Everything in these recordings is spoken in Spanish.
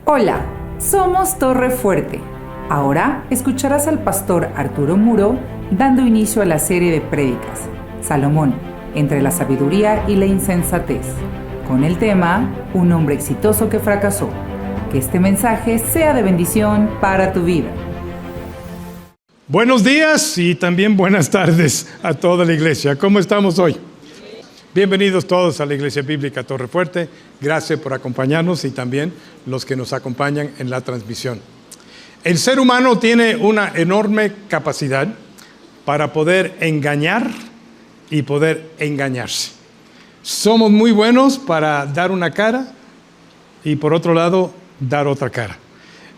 Hola, somos Torre Fuerte. Ahora escucharás al pastor Arturo Muro dando inicio a la serie de prédicas Salomón, entre la sabiduría y la insensatez, con el tema Un hombre exitoso que fracasó. Que este mensaje sea de bendición para tu vida. Buenos días y también buenas tardes a toda la iglesia. ¿Cómo estamos hoy? Bienvenidos todos a la Iglesia Bíblica Torre Fuerte. Gracias por acompañarnos y también los que nos acompañan en la transmisión. El ser humano tiene una enorme capacidad para poder engañar y poder engañarse. Somos muy buenos para dar una cara y por otro lado dar otra cara.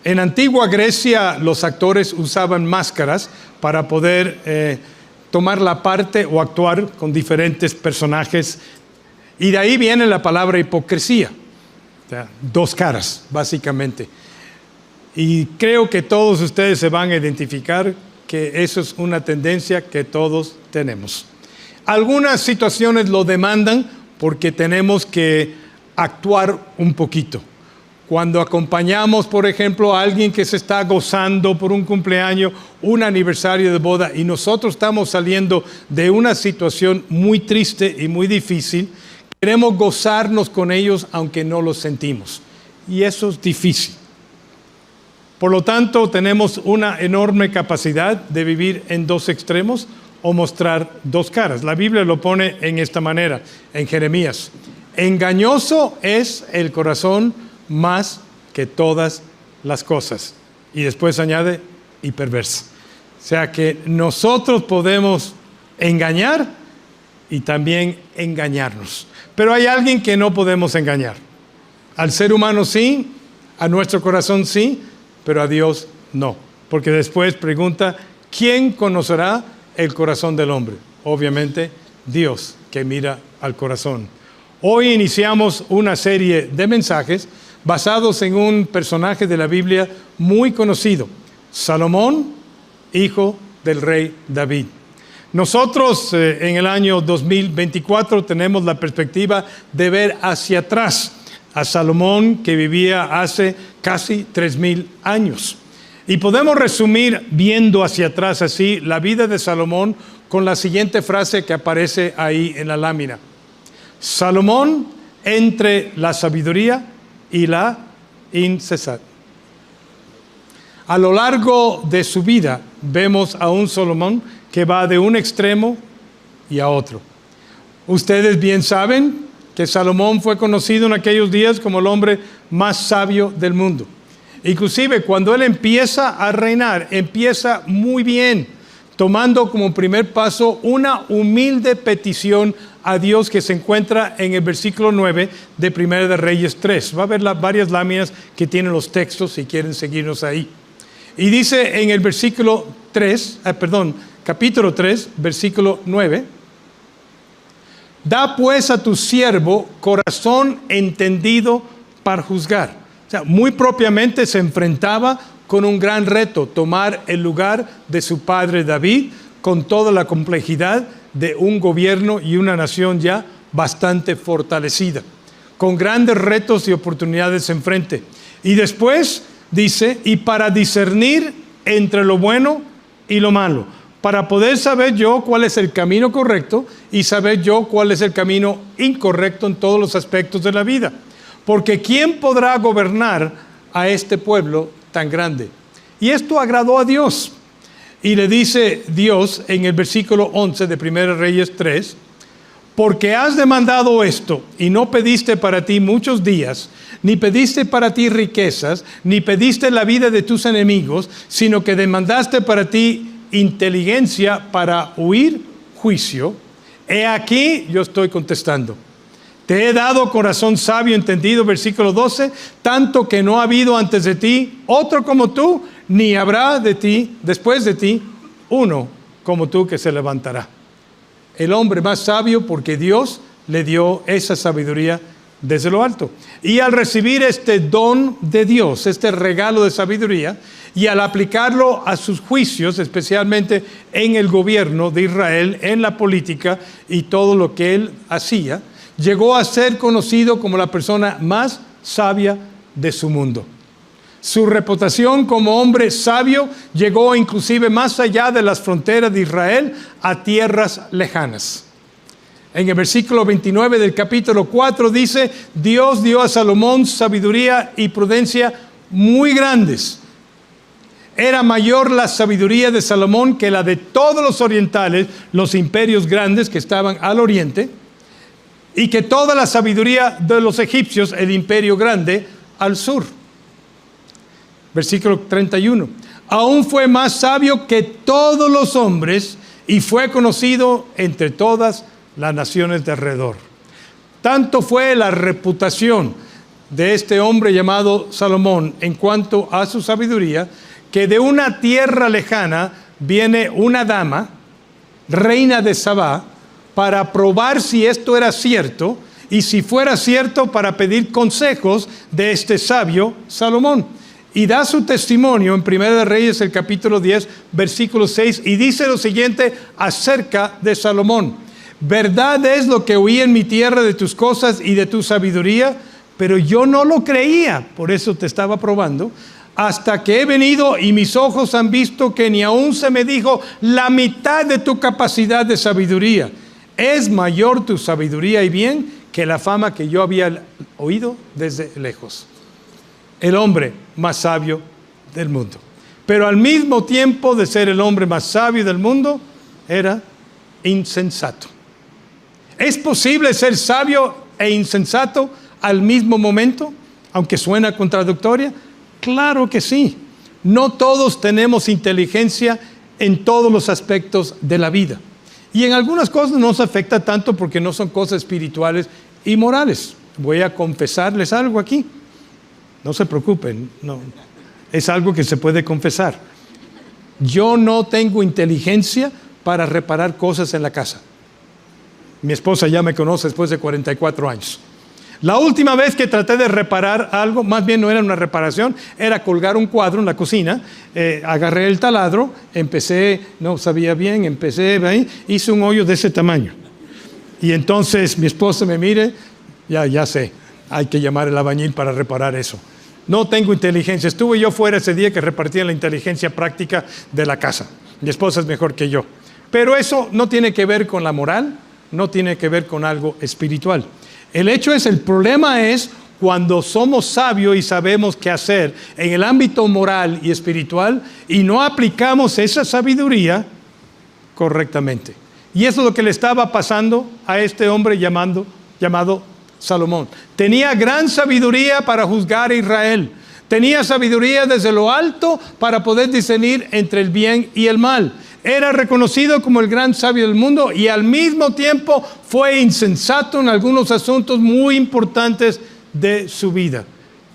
En antigua Grecia los actores usaban máscaras para poder tomar la parte o actuar con diferentes personajes, y de ahí viene la palabra hipocresía, o sea, dos caras básicamente. Y creo que todos ustedes se van a identificar que eso es una tendencia que todos tenemos. Algunas situaciones lo demandan porque tenemos que actuar un poquito. Cuando acompañamos, por ejemplo, a alguien que se está gozando por un cumpleaños, un aniversario de boda, y nosotros estamos saliendo de una situación muy triste y muy difícil, queremos gozarnos con ellos aunque no lo sentimos. Y eso es difícil. Por lo tanto, tenemos una enorme capacidad de vivir en dos extremos o mostrar dos caras. La Biblia lo pone en esta manera, en Jeremías. Engañoso es el corazón más que todas las cosas. Y después añade, y perversa. O sea que nosotros podemos engañar y también engañarnos. Pero hay alguien que no podemos engañar. Al ser humano sí, a nuestro corazón sí, pero a Dios no. Porque después pregunta, ¿quién conocerá el corazón del hombre? Obviamente, Dios, que mira al corazón. Hoy iniciamos una serie de mensajes basados en un personaje de la Biblia muy conocido, Salomón, hijo del rey David. Nosotros en el año 2024 tenemos la perspectiva de ver hacia atrás a Salomón, que vivía hace casi 3000 años. Y podemos resumir viendo hacia atrás así la vida de Salomón con la siguiente frase que aparece ahí en la lámina. Salomón entre la sabiduría y la insensatez. A lo largo de su vida vemos a un Salomón que va de un extremo y a otro. Ustedes bien saben que Salomón fue conocido en aquellos días como el hombre más sabio del mundo. Inclusive cuando él empieza a reinar, empieza muy bien, tomando como primer paso una humilde petición a Dios que se encuentra en el versículo 9 de Primera de Reyes 3. Va a haber varias láminas que tienen los textos si quieren seguirnos ahí. Y dice en el capítulo 3, versículo 9, da pues a tu siervo corazón entendido para juzgar. O sea, muy propiamente se enfrentaba con un gran reto, tomar el lugar de su padre David, con toda la complejidad de un gobierno y una nación ya bastante fortalecida, con grandes retos y oportunidades enfrente. Y después dice, y para discernir entre lo bueno y lo malo, para poder saber yo cuál es el camino correcto y saber yo cuál es el camino incorrecto en todos los aspectos de la vida. Porque ¿quién podrá gobernar a este pueblo tan grande? Y esto agradó a Dios. Y le dice Dios en el versículo 11 de 1 Reyes 3, porque has demandado esto y no pediste para ti muchos días, ni pediste para ti riquezas, ni pediste la vida de tus enemigos, sino que demandaste para ti inteligencia para huir juicio. He aquí yo estoy contestando. Te he dado corazón sabio entendido, versículo 12, tanto que no ha habido antes de ti otro como tú, ni habrá de ti, después de ti, uno como tú que se levantará. El hombre más sabio porque Dios le dio esa sabiduría desde lo alto. Y al recibir este don de Dios, este regalo de sabiduría, y al aplicarlo a sus juicios, especialmente en el gobierno de Israel, en la política y todo lo que él hacía, llegó a ser conocido como la persona más sabia de su mundo. Su reputación como hombre sabio llegó inclusive más allá de las fronteras de Israel a tierras lejanas. En el versículo 29 del capítulo 4 dice: Dios dio a Salomón sabiduría y prudencia muy grandes. Era mayor la sabiduría de Salomón que la de todos los orientales, los imperios grandes que estaban al oriente, y que toda la sabiduría de los egipcios, el imperio grande, al sur. Versículo 31. Aún fue más sabio que todos los hombres y fue conocido entre todas las naciones de alrededor. Tanto fue la reputación de este hombre llamado Salomón en cuanto a su sabiduría, que de una tierra lejana viene una dama, reina de Sabá, para probar si esto era cierto, y si fuera cierto, para pedir consejos de este sabio Salomón. Y da su testimonio en Primera de Reyes, el capítulo 10, versículo 6, y dice lo siguiente acerca de Salomón: verdad es lo que oí en mi tierra de tus cosas y de tu sabiduría, pero yo no lo creía, por eso te estaba probando, hasta que he venido y mis ojos han visto que ni aún se me dijo la mitad de tu capacidad de sabiduría. Es mayor tu sabiduría y bien que la fama que yo había oído desde lejos. El hombre más sabio del mundo. Pero al mismo tiempo de ser el hombre más sabio del mundo, era insensato. ¿Es posible ser sabio e insensato al mismo momento, aunque suena contradictoria? Claro que sí. No todos tenemos inteligencia en todos los aspectos de la vida. Y en algunas cosas no nos afecta tanto porque no son cosas espirituales y morales. Voy a confesarles algo aquí. No se preocupen, no. Es algo que se puede confesar. Yo no tengo inteligencia para reparar cosas en la casa. Mi esposa ya me conoce después de 44 años. La última vez que traté de reparar algo, más bien no era una reparación, era colgar un cuadro en la cocina. Agarré el taladro, no sabía bien, empecé ahí, hice un hoyo de ese tamaño. Y entonces mi esposa me mire, ya sé, hay que llamar al albañil para reparar eso. No tengo inteligencia. Estuve yo fuera ese día que repartía la inteligencia práctica de la casa. Mi esposa es mejor que yo. Pero eso no tiene que ver con la moral, no tiene que ver con algo espiritual. El problema es cuando somos sabios y sabemos qué hacer en el ámbito moral y espiritual y no aplicamos esa sabiduría correctamente. Y eso es lo que le estaba pasando a este hombre llamado Salomón. Tenía gran sabiduría para juzgar a Israel. Tenía sabiduría desde lo alto para poder discernir entre el bien y el mal. Era reconocido como el gran sabio del mundo y al mismo tiempo fue insensato en algunos asuntos muy importantes de su vida.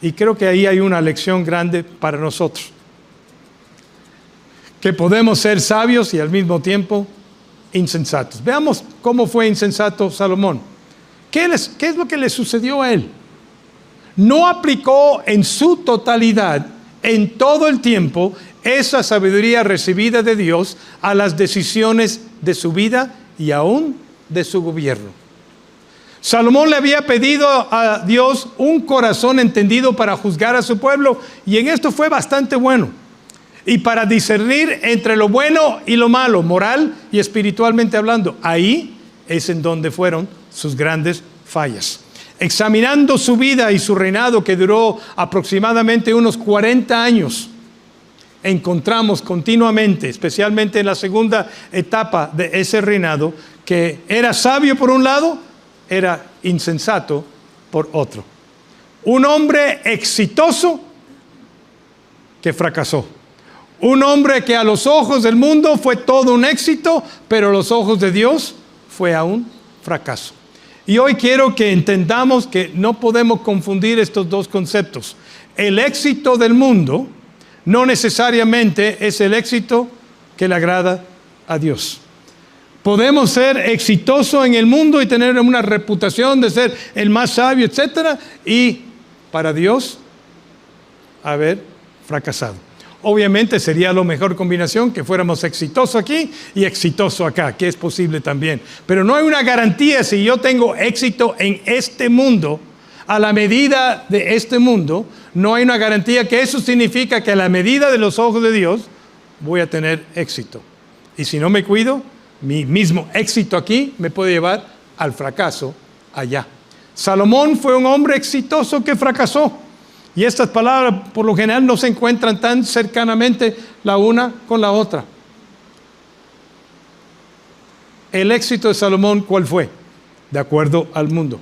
Y creo que ahí hay una lección grande para nosotros. Que podemos ser sabios y al mismo tiempo insensatos. Veamos cómo fue insensato Salomón. ¿Qué es lo que le sucedió a él? No aplicó en su totalidad, en todo el tiempo, esa sabiduría recibida de Dios a las decisiones de su vida y aún de su gobierno. Salomón le había pedido a Dios un corazón entendido para juzgar a su pueblo y en esto fue bastante bueno. Y para discernir entre lo bueno y lo malo, moral y espiritualmente hablando, ahí es en donde fueron sus grandes fallas. Examinando su vida y su reinado, que duró aproximadamente unos 40 años, encontramos continuamente, especialmente en la segunda etapa de ese reinado, que era sabio por un lado, era insensato por otro. Un hombre exitoso que fracasó. Un hombre que a los ojos del mundo fue todo un éxito, pero a los ojos de Dios fue aún fracaso. Y hoy quiero que entendamos que no podemos confundir estos dos conceptos. El éxito del mundo no necesariamente es el éxito que le agrada a Dios. Podemos ser exitosos en el mundo y tener una reputación de ser el más sabio, etcétera, y para Dios haber fracasado. Obviamente sería la mejor combinación que fuéramos exitosos aquí y exitosos acá, que es posible también. Pero no hay una garantía si yo tengo éxito en este mundo a la medida de este mundo, no hay una garantía que eso significa que a la medida de los ojos de Dios voy a tener éxito. Y si no me cuido, mi mismo éxito aquí me puede llevar al fracaso allá. Salomón fue un hombre exitoso que fracasó. Y estas palabras por lo general no se encuentran tan cercanamente la una con la otra. El éxito de Salomón, ¿cuál fue? De acuerdo al mundo.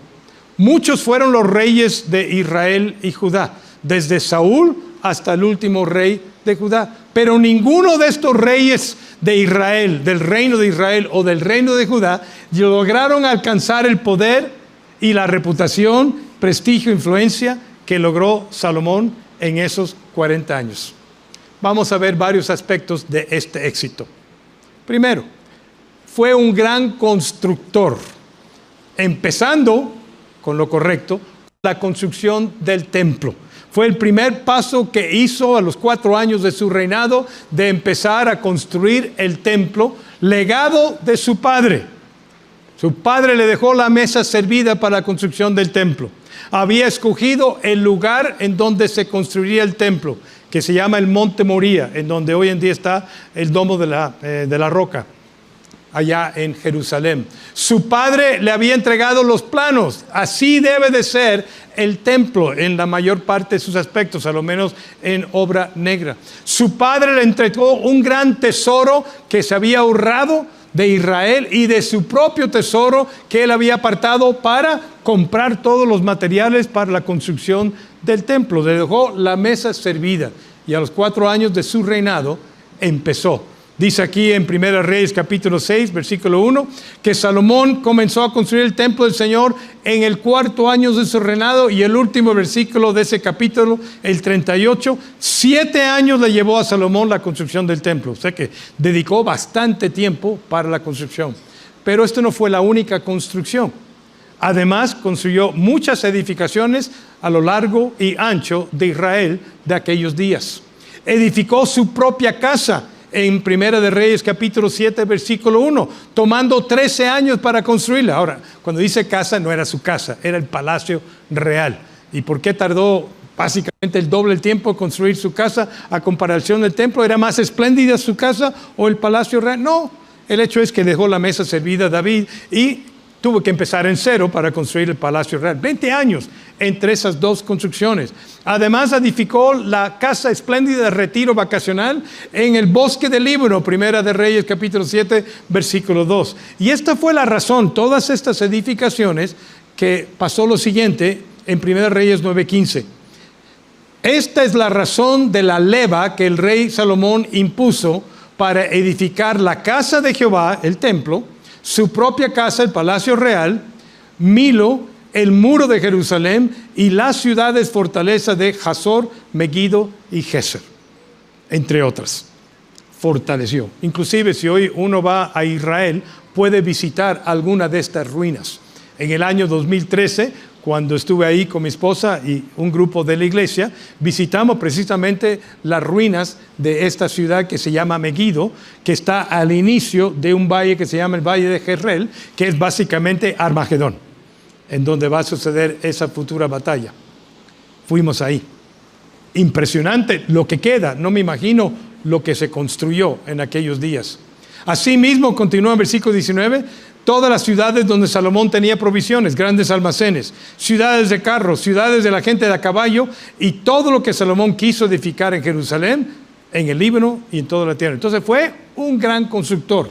Muchos fueron los reyes de Israel y Judá, desde Saúl hasta el último rey de Judá. Pero ninguno de estos reyes de Israel, del reino de Israel o del reino de Judá, lograron alcanzar el poder y la reputación, prestigio, influencia que logró Salomón en esos 40 años. Vamos a ver varios aspectos de este éxito. Primero, fue un gran constructor, empezando con lo correcto, la construcción del templo. Fue el primer paso que hizo a los 4 años de su reinado de empezar a construir el templo, legado de su padre. Su padre le dejó la mesa servida para la construcción del templo. Había escogido el lugar en donde se construiría el templo, que se llama el Monte Moría, en donde hoy en día está el Domo de la Roca, allá en Jerusalén. Su padre le había entregado los planos. Así debe de ser el templo en la mayor parte de sus aspectos, a lo menos en obra negra. Su padre le entregó un gran tesoro que se había ahorrado de Israel y de su propio tesoro que él había apartado para comprar todos los materiales para la construcción del templo. Le dejó la mesa servida y a los 4 años de su reinado empezó. Dice aquí en 1 Reyes capítulo 6, versículo 1, que Salomón comenzó a construir el templo del Señor en el 4º año de su reinado, y el último versículo de ese capítulo, el 38, 7 años le llevó a Salomón la construcción del templo. O sea que dedicó bastante tiempo para la construcción. Pero esto no fue la única construcción. Además, construyó muchas edificaciones a lo largo y ancho de Israel de aquellos días. Edificó su propia casa en 1 Reyes capítulo 7 versículo 1, tomando 13 años para construirla. Ahora, cuando dice casa, no era su casa, era el palacio real. ¿Y por qué tardó básicamente el doble el tiempo en construir su casa a comparación del templo? ¿Era más espléndida su casa o el palacio real? No, el hecho es que dejó la mesa servida a David y tuvo que empezar en cero para construir el palacio real. 20 años entre esas dos construcciones. Además, edificó la casa espléndida de retiro vacacional en el bosque del Líbano, 1 Reyes capítulo 7, versículo 2. Y esta fue la razón, todas estas edificaciones, que pasó lo siguiente en 1 Reyes 9:15. Esta es la razón de la leva que el rey Salomón impuso para edificar la casa de Jehová, el templo, su propia casa, el palacio real, Milo, el muro de Jerusalén y las ciudades fortaleza de Hazor, Megiddo y Geser, entre otras. Fortaleció. Inclusive si hoy uno va a Israel, puede visitar alguna de estas ruinas. En el año 2013, cuando estuve ahí con mi esposa y un grupo de la iglesia, visitamos precisamente las ruinas de esta ciudad que se llama Megiddo, que está al inicio de un valle que se llama el Valle de Jezreel, que es básicamente Armagedón, en donde va a suceder esa futura batalla. Fuimos ahí. Impresionante lo que queda, no me imagino lo que se construyó en aquellos días. Asimismo, continúa en versículo 19, todas las ciudades donde Salomón tenía provisiones, grandes almacenes, ciudades de carros, ciudades de la gente de a caballo, y todo lo que Salomón quiso edificar en Jerusalén, en el Líbano y en toda la tierra. Entonces fue un gran constructor.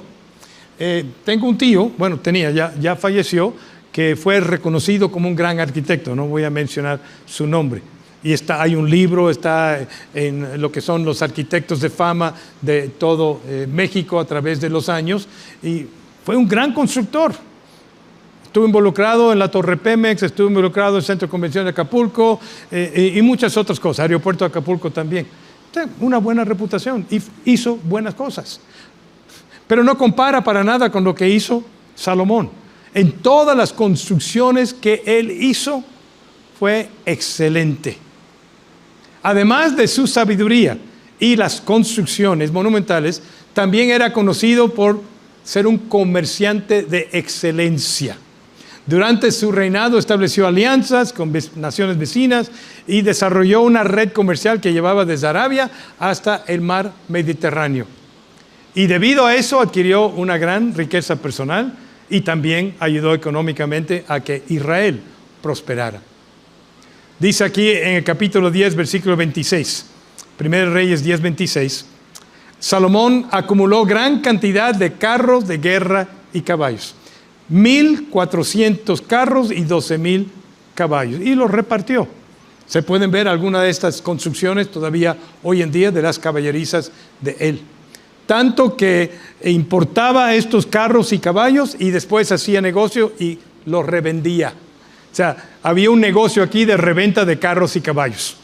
Tengo un tío, bueno, ya falleció, que fue reconocido como un gran arquitecto, no voy a mencionar su nombre. Y hay un libro, está en lo que son los arquitectos de fama de todo México a través de los años, y fue un gran constructor. Estuvo involucrado en la Torre Pemex, estuvo involucrado en el Centro de Convención de Acapulco y muchas otras cosas, Aeropuerto de Acapulco también. Una buena reputación y hizo buenas cosas. Pero no compara para nada con lo que hizo Salomón. En todas las construcciones que él hizo, fue excelente. Además de su sabiduría y las construcciones monumentales, también era conocido por ser un comerciante de excelencia. Durante su reinado estableció alianzas con naciones vecinas y desarrolló una red comercial que llevaba desde Arabia hasta el mar Mediterráneo. Y debido a eso adquirió una gran riqueza personal y también ayudó económicamente a que Israel prosperara. Dice aquí en el capítulo 10, versículo 26, 1 Reyes 10, 26, Salomón acumuló gran cantidad de carros de guerra y caballos, 1,400 carros y 12,000 caballos, y los repartió. Se pueden ver algunas de estas construcciones todavía hoy en día de las caballerizas de él. Tanto que importaba estos carros y caballos y después hacía negocio y los revendía. O sea, había un negocio aquí de reventa de carros y caballos.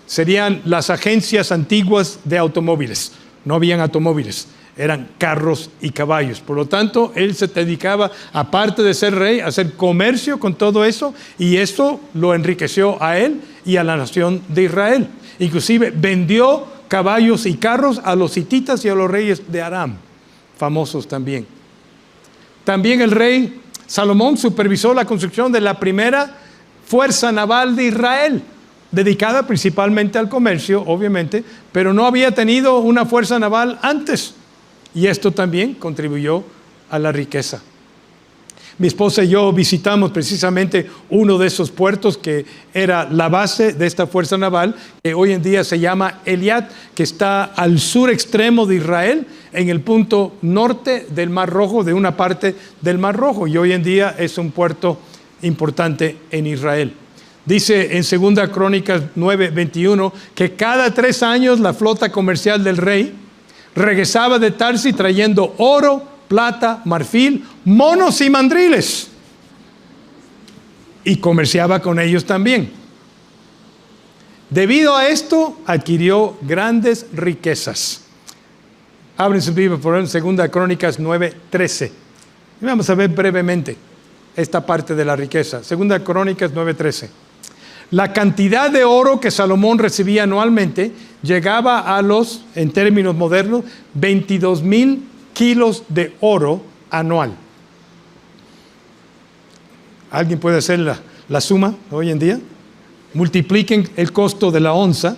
Serían las agencias antiguas de automóviles. No habían automóviles, eran carros y caballos. Por lo tanto, él se dedicaba, aparte de ser rey, a hacer comercio con todo eso, y esto lo enriqueció a él y a la nación de Israel. Inclusive vendió caballos y carros a los hititas y a los reyes de Aram, famosos también. También el rey Salomón supervisó la construcción de la primera fuerza naval de Israel, dedicada principalmente al comercio, obviamente, pero no había tenido una fuerza naval antes. Y esto también contribuyó a la riqueza. Mi esposa y yo visitamos precisamente uno de esos puertos que era la base de esta fuerza naval, que hoy en día se llama Eliat, que está al sur extremo de Israel, en el punto norte del Mar Rojo, de una parte del Mar Rojo, y hoy en día es un puerto importante en Israel. Dice en 2 Crónicas 9:21 que cada 3 años la flota comercial del rey regresaba de Tarsis trayendo oro, plata, marfil, monos y mandriles, y comerciaba con ellos también. Debido a esto adquirió grandes riquezas. Abren su Biblia por favor, 2 Crónicas 9:13. Y vamos a ver brevemente esta parte de la riqueza. 2 Crónicas 9:13. La cantidad de oro que Salomón recibía anualmente llegaba a los, en términos modernos, 22,000 kilos de oro anual. ¿Alguien puede hacer la suma hoy en día? Multipliquen el costo de la onza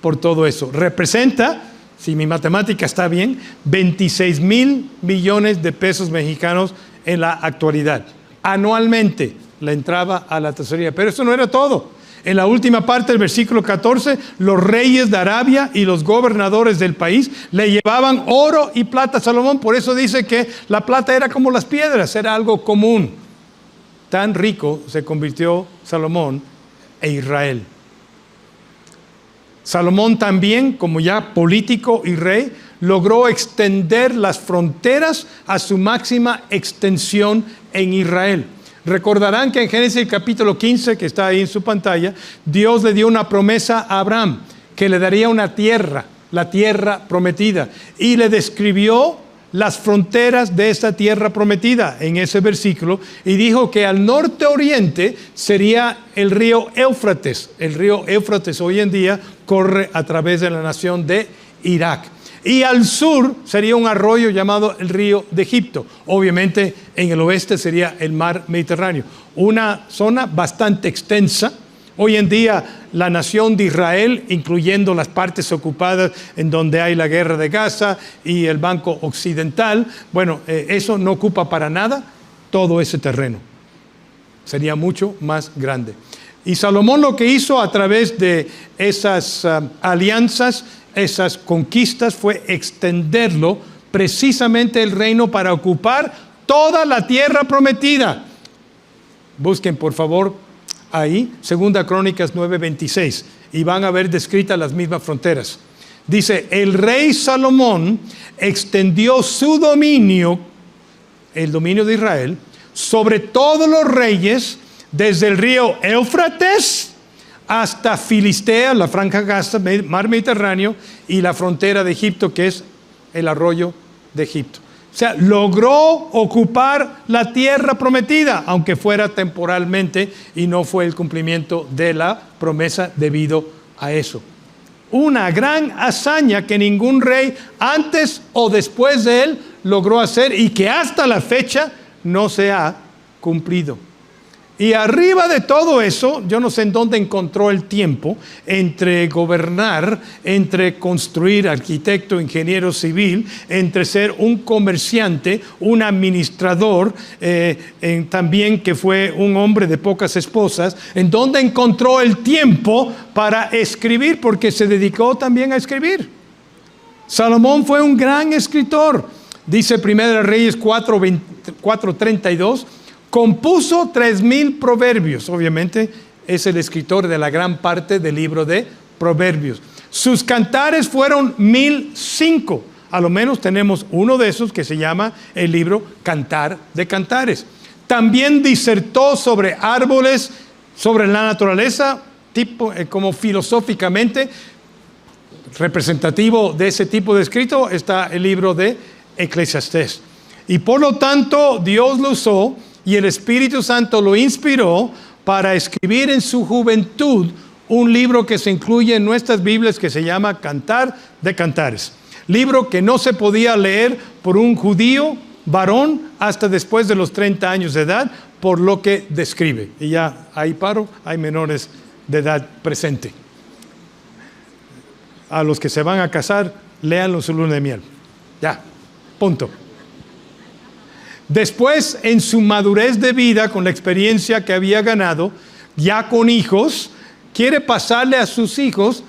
por todo eso. Representa, si mi matemática está bien, 26,000 millones de pesos mexicanos en la actualidad. Anualmente le entraba a la tesorería. Pero eso no era todo. En la última parte del versículo 14, los reyes de Arabia y los gobernadores del país le llevaban oro y plata a Salomón. Por eso dice que la plata era como las piedras, era algo común. Tan rico se convirtió Salomón e Israel. Salomón también, como ya político y rey, logró extender las fronteras a su máxima extensión en Israel. Recordarán que en Génesis capítulo 15, que está ahí en su pantalla, Dios le dio una promesa a Abraham, que le daría una tierra, la tierra prometida, y le describió las fronteras de esa tierra prometida en ese versículo, y dijo que al norte oriente sería el río Éufrates. El río Éufrates hoy en día corre a través de la nación de Irak. Y al sur sería un arroyo llamado el río de Egipto. Obviamente en el oeste sería el mar Mediterráneo. Una zona bastante extensa. Hoy en día la nación de Israel, incluyendo las partes ocupadas en donde hay la guerra de Gaza y el Banco Occidental, bueno, eso no ocupa para nada todo ese terreno. Sería mucho más grande. Y Salomón lo que hizo a través de esas alianzas, esas conquistas, fue extenderlo precisamente el reino para ocupar toda la tierra prometida. Busquen por favor ahí 2 Crónicas 9:26 y van a ver descritas las mismas fronteras. Dice, el rey Salomón extendió su dominio, el dominio de Israel, sobre todos los reyes desde el río Éufrates hasta Filistea, la franja Gaza, mar Mediterráneo, y la frontera de Egipto, que es el arroyo de Egipto. O sea, logró ocupar la tierra prometida, aunque fuera temporalmente, y no fue el cumplimiento de la promesa debido a eso. Una gran hazaña que ningún rey antes o después de él logró hacer y que hasta la fecha no se ha cumplido. Y arriba de todo eso, yo no sé en dónde encontró el tiempo entre gobernar, entre construir, arquitecto, ingeniero civil, entre ser un comerciante, un administrador, también que fue un hombre de pocas esposas, en dónde encontró el tiempo para escribir, porque se dedicó también a escribir. Salomón fue un gran escritor. Dice 1 Reyes 4:32, compuso 3,000 proverbios. Obviamente es el escritor de la gran parte del libro de Proverbios. Sus cantares fueron 1,005. A lo menos tenemos uno de esos que se llama el libro Cantar de Cantares. También disertó sobre árboles, sobre la naturaleza, como filosóficamente. Representativo de ese tipo de escrito está el libro de Eclesiastés. Y por lo tanto Dios lo usó y el Espíritu Santo lo inspiró para escribir en su juventud un libro que se incluye en nuestras Biblias que se llama Cantar de Cantares. Libro que no se podía leer por un judío varón hasta después de los 30 años de edad, por lo que describe. Y ya ahí paro, hay menores de edad presente. A los que se van a casar, léanlo su luna de miel. Ya, punto. Después, en su madurez de vida, con la experiencia que había ganado, ya con hijos, quiere pasarle a sus hijos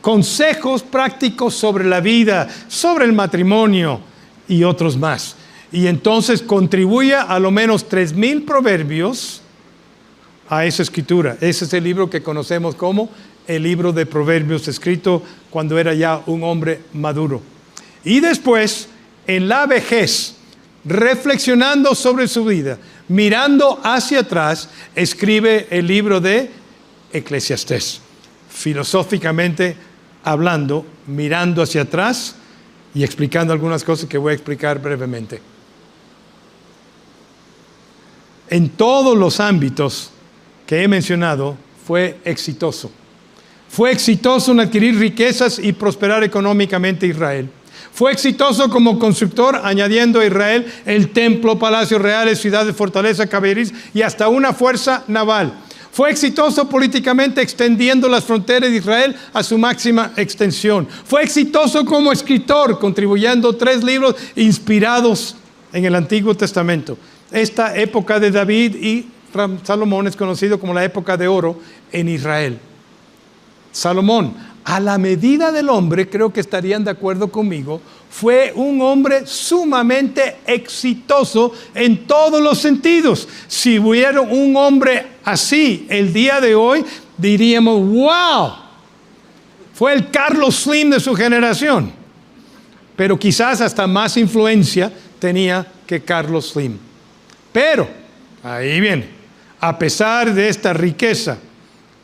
consejos prácticos sobre la vida, sobre el matrimonio y otros más. Y entonces contribuye a lo menos 3,000 proverbios a esa escritura. Ese es el libro que conocemos como el libro de Proverbios, escrito cuando era ya un hombre maduro. Y después, en la vejez, reflexionando sobre su vida, mirando hacia atrás, escribe el libro de Eclesiastés. Filosóficamente hablando, mirando hacia atrás y explicando algunas cosas que voy a explicar brevemente. En todos los ámbitos que he mencionado, fue exitoso. Fue exitoso en adquirir riquezas y prosperar económicamente Israel. Fue exitoso como constructor, añadiendo a Israel el templo, palacios reales, ciudades, fortaleza, caballerizas y hasta una fuerza naval. Fue exitoso políticamente, extendiendo las fronteras de Israel a su máxima extensión. Fue exitoso como escritor, contribuyendo 3 libros inspirados en el Antiguo Testamento. Esta época de David y Salomón es conocido como la época de oro en Israel. Salomón, a la medida del hombre, creo que estarían de acuerdo conmigo, fue un hombre sumamente exitoso en todos los sentidos. Si hubiera un hombre así el día de hoy, diríamos, wow, fue el Carlos Slim de su generación. Pero quizás hasta más influencia tenía que Carlos Slim. Pero, ahí viene, a pesar de esta riqueza,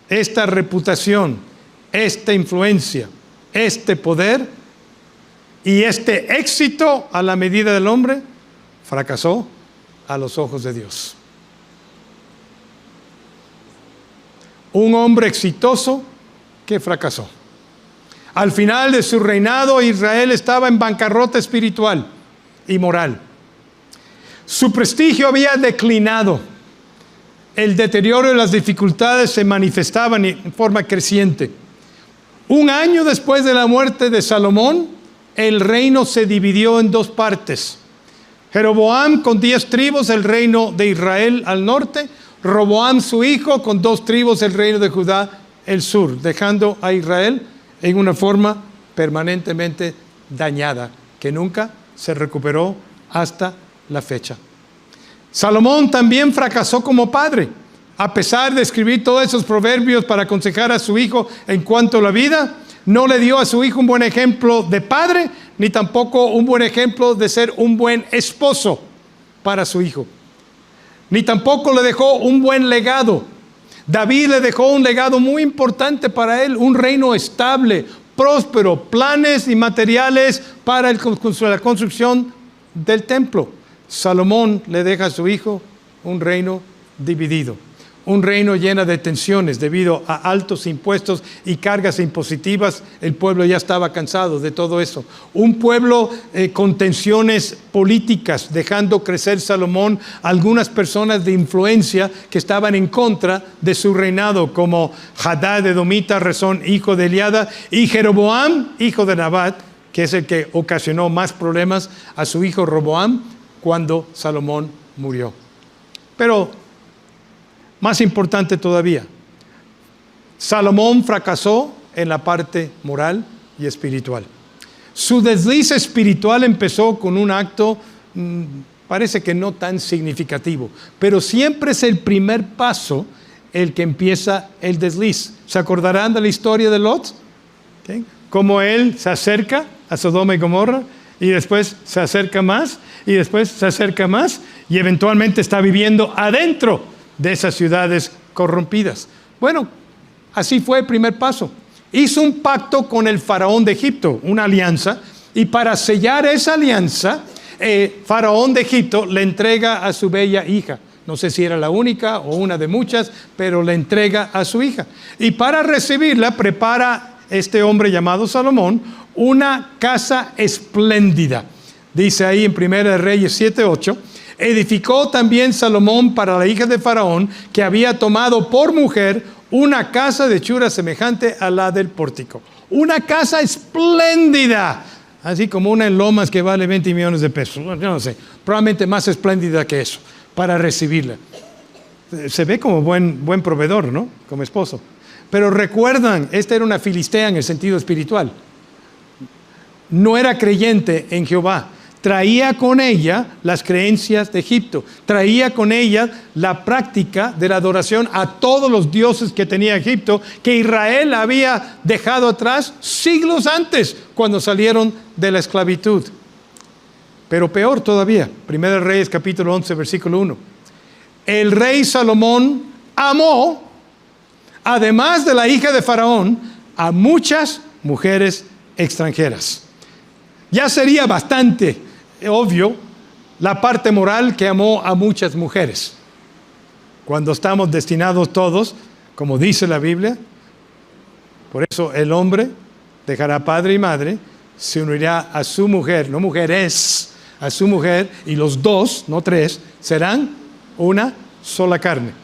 esta reputación, esta influencia, este poder y este éxito a la medida del hombre, fracasó a los ojos de Dios. Un hombre exitoso que fracasó. Al final de su reinado, Israel estaba en bancarrota espiritual y moral. Su prestigio había declinado. El deterioro y las dificultades se manifestaban en forma creciente. Un año después de la muerte de Salomón, el reino se dividió en 2 partes. Jeroboam con 10 tribus, el reino de Israel al norte. Roboam su hijo con 2 tribus, el reino de Judá el sur, dejando a Israel en una forma permanentemente dañada, que nunca se recuperó hasta la fecha. Salomón también fracasó como padre. A pesar de escribir todos esos proverbios para aconsejar a su hijo en cuanto a la vida, no le dio a su hijo un buen ejemplo de padre, ni tampoco un buen ejemplo de ser un buen esposo para su hijo. Ni tampoco le dejó un buen legado. David le dejó un legado muy importante para él, un reino estable, próspero, planes y materiales para la construcción del templo. Salomón le deja a su hijo un reino dividido. un reino lleno de tensiones debido a altos impuestos y cargas impositivas. El pueblo ya estaba cansado de todo eso. Un pueblo con tensiones políticas, dejando crecer Salomón algunas personas de influencia que estaban en contra de su reinado, como Hadad edomita, Rezón, hijo de Eliada, y Jeroboam, hijo de Nabat, que es el que ocasionó más problemas a su hijo Roboam cuando Salomón murió. Pero más importante todavía, Salomón fracasó en la parte moral y espiritual. Su desliz espiritual empezó con un acto, parece que no tan significativo, pero siempre es el primer paso el que empieza el desliz. ¿Se acordarán de la historia de Lot? ¿Okay? Cómo él se acerca a Sodoma y Gomorra y después se acerca más y después se acerca más y eventualmente está viviendo adentro de esas ciudades corrompidas. Bueno, así fue el primer paso. Hizo un pacto con el faraón de Egipto, una alianza, y para sellar esa alianza, faraón de Egipto le entrega a su bella hija. No sé si era la única o una de muchas, pero le entrega a su hija. Y para recibirla prepara este hombre llamado Salomón una casa espléndida. Dice ahí en 1 Reyes 7:8, edificó también Salomón para la hija de Faraón, que había tomado por mujer una casa de hechura semejante a la del pórtico. Una casa espléndida, así como una en Lomas que vale 20 millones de pesos. Yo no sé, probablemente más espléndida que eso, para recibirla. Se ve como buen proveedor, ¿no? Como esposo. Pero recuerdan, esta era una filistea en el sentido espiritual. No era creyente en Jehová. Traía con ella las creencias de Egipto. Traía con ella la práctica de la adoración a todos los dioses que tenía Egipto, que Israel había dejado atrás siglos antes, cuando salieron de la esclavitud. Pero peor todavía, 1 Reyes capítulo 11, versículo 1. El rey Salomón amó, además de la hija de Faraón, a muchas mujeres extranjeras. Ya sería bastante obvio la parte moral que amó a muchas mujeres. Cuando estamos destinados todos, como dice la Biblia, por eso el hombre dejará padre y madre, se unirá a su mujer, no mujeres, a su mujer, y los dos, no tres, serán una sola carne.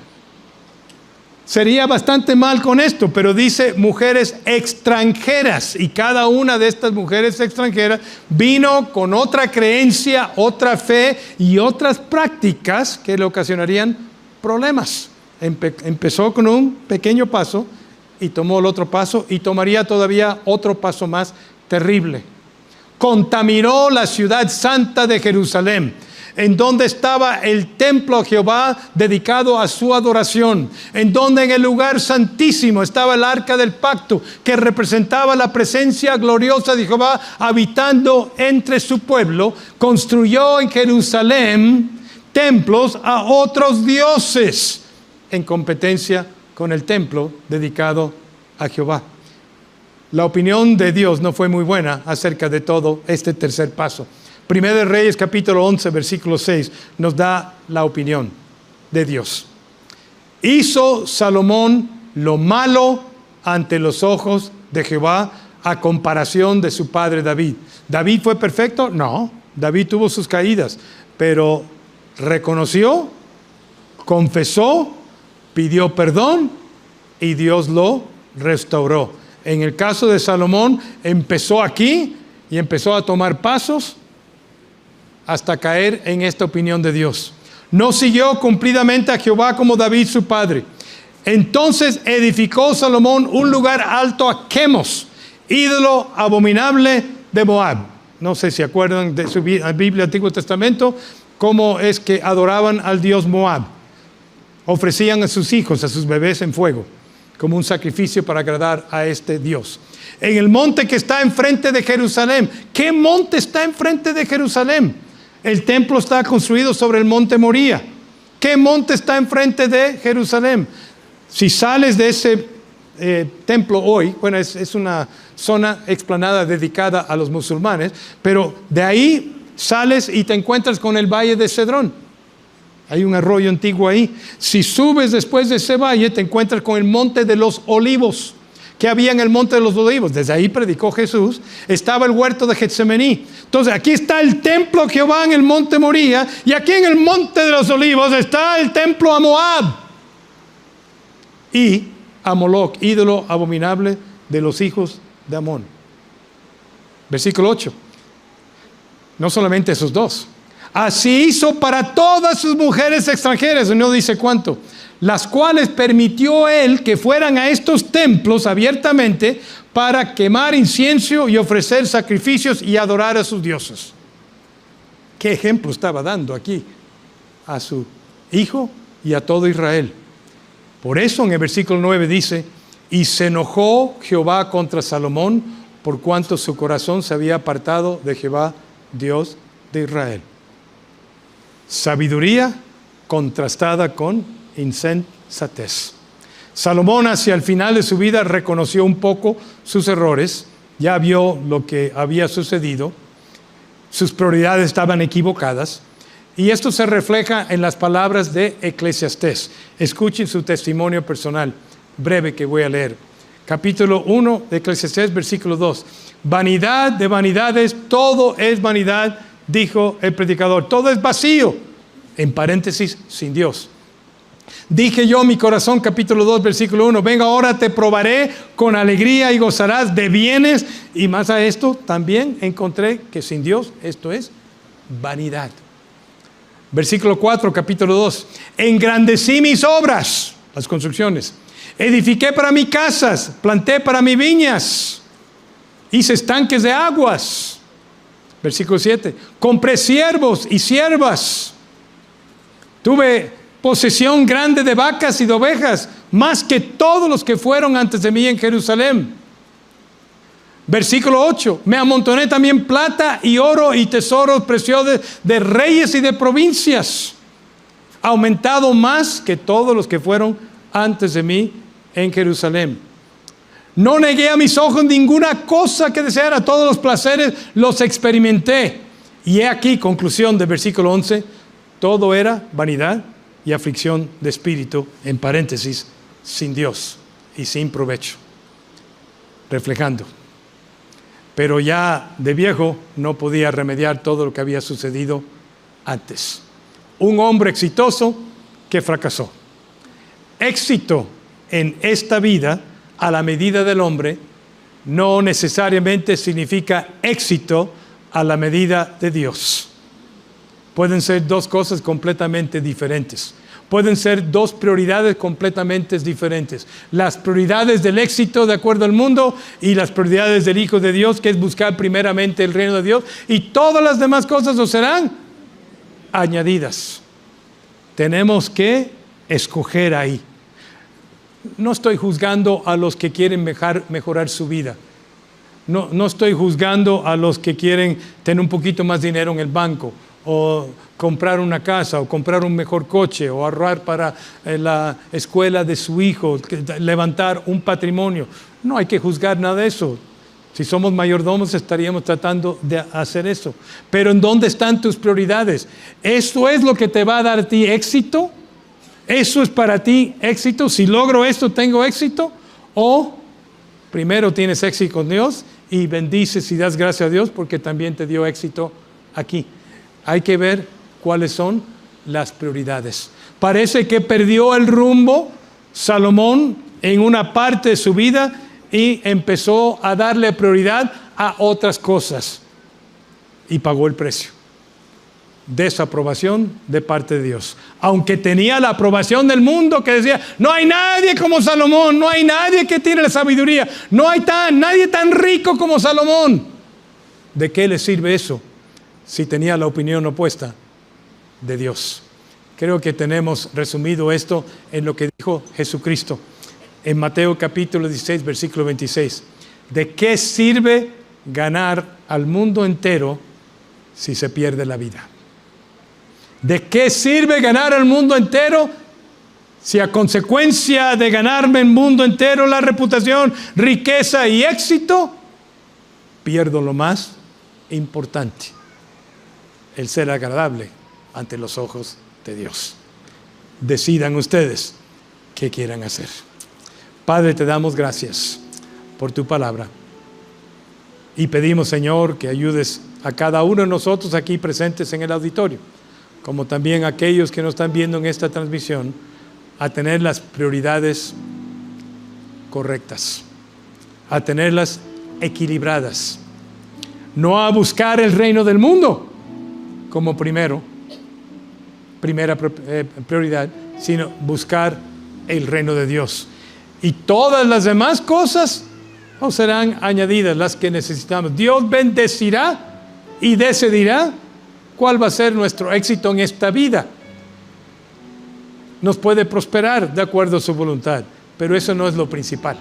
Sería bastante mal con esto, pero dice mujeres extranjeras, y cada una de estas mujeres extranjeras vino con otra creencia, otra fe y otras prácticas que le ocasionarían problemas. Empezó con un pequeño paso y tomó el otro paso y tomaría todavía otro paso más terrible. Contaminó la ciudad santa de Jerusalén, en donde estaba el templo a Jehová dedicado a su adoración, en donde en el lugar santísimo estaba el arca del pacto, que representaba la presencia gloriosa de Jehová habitando entre su pueblo. Construyó en Jerusalén templos a otros dioses, en competencia con el templo dedicado a Jehová. La opinión de Dios no fue muy buena acerca de todo este tercer paso. 1 Reyes capítulo 11, versículo 6 nos da la opinión de Dios. Hizo Salomón lo malo ante los ojos de Jehová a comparación de su padre David. ¿David fue perfecto? No, David tuvo sus caídas, pero reconoció, confesó, pidió perdón y Dios lo restauró. En el caso de Salomón, empezó aquí y empezó a tomar pasos hasta caer en esta opinión de Dios. No siguió cumplidamente a Jehová como David su padre. Entonces edificó Salomón un lugar alto a Quemos, ídolo abominable de Moab. No sé si acuerdan de su Biblia, Antiguo Testamento, cómo es que adoraban al dios Moab. Ofrecían a sus hijos, a sus bebés en fuego, como un sacrificio para agradar a este dios. En el monte que está enfrente de Jerusalén. ¿Qué monte está enfrente de Jerusalén? El templo está construido sobre el monte Moría. ¿Qué monte está enfrente de Jerusalén? Si sales de ese templo hoy, bueno, es una zona explanada dedicada a los musulmanes, pero de ahí sales y te encuentras con el valle de Cedrón. Hay un arroyo antiguo ahí. Si subes después de ese valle, te encuentras con el monte de los olivos. ¿Qué había en el monte de los olivos? Desde ahí predicó Jesús. Estaba el huerto de Getsemaní. Entonces aquí está el templo de Jehová en el monte Moría. Y aquí en el monte de los olivos está el templo a Moab. Y a Moloc, ídolo abominable de los hijos de Amón. Versículo 8. No solamente esos dos. Así hizo para todas sus mujeres extranjeras, no dice cuánto, las cuales permitió él que fueran a estos templos abiertamente para quemar incienso y ofrecer sacrificios y adorar a sus dioses. ¿Qué ejemplo estaba dando aquí a su hijo y a todo Israel? Por eso en el versículo 9 dice, y se enojó Jehová contra Salomón por cuanto su corazón se había apartado de Jehová, Dios de Israel. Sabiduría contrastada con insensatez. Salomón hacia el final de su vida reconoció un poco sus errores, ya vio lo que había sucedido, sus prioridades estaban equivocadas, y esto se refleja en las palabras de Eclesiastés. Escuchen su testimonio personal, breve, que voy a leer. Capítulo 1 de Eclesiastés, versículo 2. Vanidad de vanidades, todo es vanidad, dijo el predicador, todo es vacío, en paréntesis, sin Dios. Dije yo, mi corazón, capítulo 2, versículo 1, venga ahora te probaré con alegría y gozarás de bienes. Y más a esto, también encontré que sin Dios esto es vanidad. Versículo 4, capítulo 2, engrandecí mis obras, las construcciones, edifiqué para mí casas, planté para mí viñas, hice estanques de aguas. Versículo 7, compré siervos y siervas, tuve posesión grande de vacas y de ovejas, más que todos los que fueron antes de mí en Jerusalén. Versículo 8, me amontoné también plata y oro y tesoros preciosos de reyes y de provincias, aumentado más que todos los que fueron antes de mí en Jerusalén. No negué a mis ojos ninguna cosa que deseara, todos los placeres los experimenté. Y he aquí, conclusión del versículo 11, todo era vanidad y aflicción de espíritu, en paréntesis, sin Dios y sin provecho. Reflejando. Pero ya de viejo no podía remediar todo lo que había sucedido antes. Un hombre exitoso que fracasó. Éxito en esta vida, a la medida del hombre, no necesariamente significa éxito a la medida de Dios. Pueden ser dos cosas completamente diferentes. Pueden ser dos prioridades completamente diferentes. Las prioridades del éxito de acuerdo al mundo y las prioridades del Hijo de Dios, que es buscar primeramente el reino de Dios, y todas las demás cosas os serán añadidas. Tenemos que escoger ahí. No estoy juzgando a los que quieren mejorar su vida. No estoy juzgando a los que quieren tener un poquito más dinero en el banco, o comprar una casa, o comprar un mejor coche, o ahorrar para la escuela de su hijo, levantar un patrimonio. No hay que juzgar nada de eso. Si somos mayordomos estaríamos tratando de hacer eso. Pero ¿en dónde están tus prioridades? ¿Eso es lo que te va a dar a ti éxito? ¿Eso es para ti éxito? Si logro esto, ¿tengo éxito? ¿O primero tienes éxito con Dios y bendices y das gracias a Dios porque también te dio éxito aquí? Hay que ver cuáles son las prioridades. Parece que perdió el rumbo Salomón en una parte de su vida y empezó a darle prioridad a otras cosas y pagó el precio. Desaprobación de parte de Dios. Aunque tenía la aprobación del mundo que decía, no hay nadie como Salomón, no hay nadie que tiene la sabiduría, no hay nadie tan rico como Salomón. ¿De qué le sirve eso si tenía la opinión opuesta de Dios? Creo que tenemos resumido esto en lo que dijo Jesucristo en Mateo capítulo 16, versículo 26. ¿De qué sirve ganar al mundo entero si se pierde la vida? ¿De qué sirve ganar al mundo entero si a consecuencia de ganarme el mundo entero, la reputación, riqueza y éxito, pierdo lo más importante, el ser agradable ante los ojos de Dios? decidan ustedes qué quieran hacer. Padre, te damos gracias por tu palabra. Y pedimos, Señor, que ayudes a cada uno de nosotros aquí presentes en el auditorio, como también a aquellos que nos están viendo en esta transmisión, a tener las prioridades correctas, a tenerlas equilibradas, no a buscar el reino del mundo como primera prioridad, sino buscar el reino de Dios. Y todas las demás cosas nos serán añadidas, las que necesitamos. Dios bendecirá y decidirá cuál va a ser nuestro éxito en esta vida. Nos puede prosperar de acuerdo a su voluntad, pero eso no es lo principal.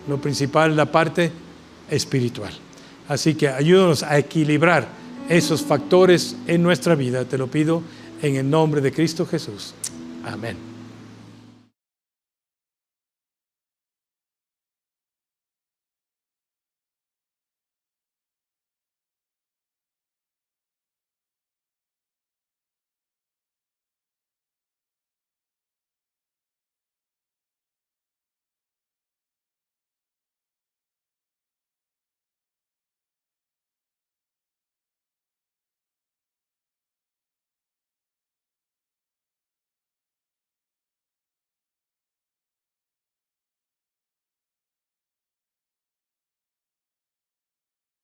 Lo principal es la parte espiritual. Así que ayúdanos a equilibrar esos factores en nuestra vida. Te lo pido en el nombre de Cristo Jesús. Amén.